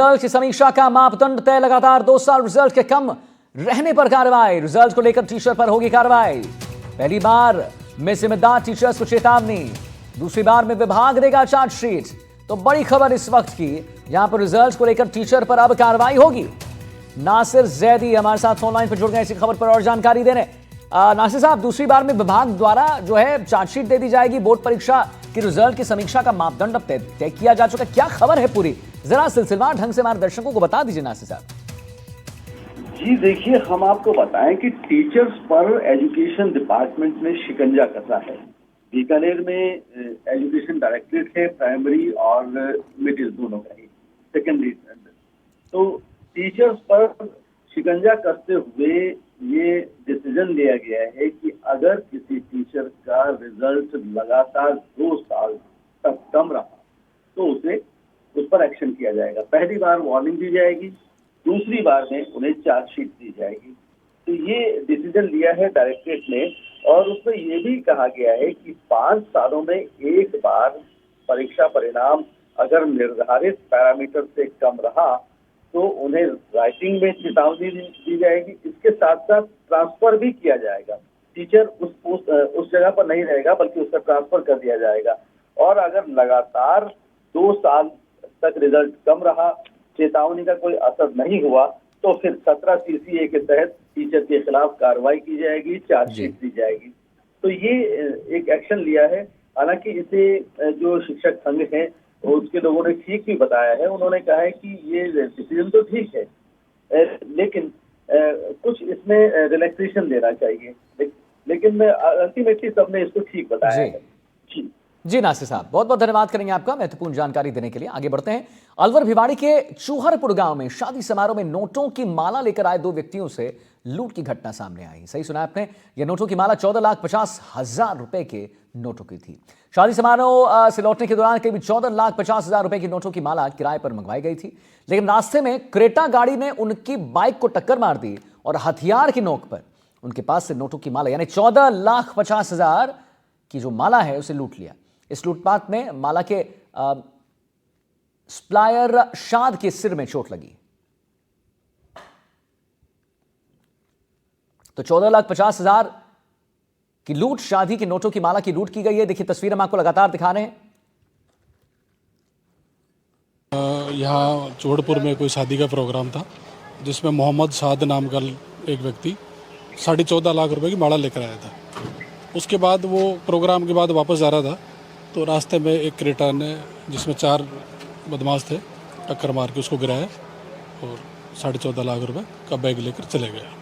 Result की समीक्षा का मापदंड तय, लगातार 2 साल रिजल्ट के कम रहने पर कार्रवाई। रिजल्ट को लेकर टीचर पर होगी कार्रवाई। पहली बार में जिम्मेदार टीचर्स को चेतावनी, दूसरी बार में विभाग देगा चार्जशीट। तो बड़ी खबर इस वक्त की, यहां पर रिजल्ट को लेकर टीचर पर अब कार्रवाई होगी। नासिर जैदी हमारे साथ ऑनलाइन पर जुड़ गए इसी खबर पर और जानकारी देने। नासिर साहब, दूसरी बार में विभाग द्वारा जो है चार्जशीट दे दी जाएगी। बोर्ड परीक्षा की रिजल्ट की समीक्षा का मापदंड अब तय किया जा चुका है। क्या खबर है पूरी, जरा सिलसिलेवार ढंग से हमारे दर्शकों को बता दीजिए नासिर साहब। जी देखिए, हम आपको बताएं कि टीचर्स पर एजुकेशन डिपार्टमेंट ने शिकंजा कसा है। बीकानेर में एजुकेशन डायरेक्टरेट है, प्राइमरी और मिडिल दोनों का ही, सेकेंडरी। तो टीचर्स पर शिकंजा कसते हुए ये डिसीजन लिया गया है कि अगर किसी टीचर का रिजल्ट लगातार 2 साल तक कम रहा तो उस पर एक्शन किया जाएगा। पहली बार वार्निंग दी जाएगी, दूसरी बार में उन्हें चार्जशीट दी जाएगी। तो ये डिसीजन लिया है डायरेक्टरेट ने, और उसमें ये भी कहा गया है कि 5 सालों में एक बार परीक्षा परिणाम अगर निर्धारित पैरामीटर से कम रहा तो उन्हें राइटिंग में चेतावनी दी जाएगी। इसके साथ साथ ट्रांसफर भी किया जाएगा। टीचर उस जगह पर नहीं रहेगा, बल्कि उसका ट्रांसफर कर दिया जाएगा। और अगर लगातार 2 साल तक रिजल्ट कम रहा, चेतावनी का कोई असर नहीं हुआ, तो फिर 17 CCA के तहत टीचर के खिलाफ कार्रवाई की जाएगी, चार्जशीट दी जाएगी। तो ये एक एक्शन लिया है। हालांकि इसे जो शिक्षक संघ है उसके लोगों ने ठीक भी बताया है। उन्होंने कहा है कि ये डिसीजन तो ठीक है, लेकिन कुछ इसमें रिलैक्सेशन देना चाहिए। लेकिन अल्टीमेटली सबने इसको ठीक बताया है। जी नासिर साहब, बहुत बहुत धन्यवाद करेंगे आपका महत्वपूर्ण जानकारी देने के लिए। आगे बढ़ते हैं। अलवर भिवाड़ी के चूहरपुर गांव में शादी समारोह में नोटों की माला लेकर आए 2 व्यक्तियों से लूट की घटना सामने आई। सही सुना आपने, यह नोटों की माला 14,50,000 रुपए के नोटों की थी। शादी समारोह से लौटने के दौरान करीब 14,50,000 रुपए की नोटों की माला किराए पर मंगवाई गई थी, लेकिन रास्ते में क्रेटा गाड़ी ने उनकी बाइक को टक्कर मार दी और हथियार की नोक पर उनके पास से नोटों की माला यानी 14,50,000 की जो माला है उसे लूट लिया। इस लूटपाट में माला के स्प्लायर शाद के सिर में चोट लगी। तो 14,50,000 की लूट, शादी के नोटों की माला की लूट की गई है। देखिए तस्वीर हम आपको लगातार दिखा रहे हैं। यहाँ चूहरपुर में कोई शादी का प्रोग्राम था जिसमें मोहम्मद साद नाम का एक व्यक्ति 14.5 लाख रुपए की माला लेकर आया था। उसके बाद वो प्रोग्राम के बाद वापस जा रहा था तो रास्ते में एक क्रेटा ने, जिसमें 4 बदमाश थे, टक्कर मार के उसको गिराया और 14.5 लाख रुपए का बैग लेकर चले गए।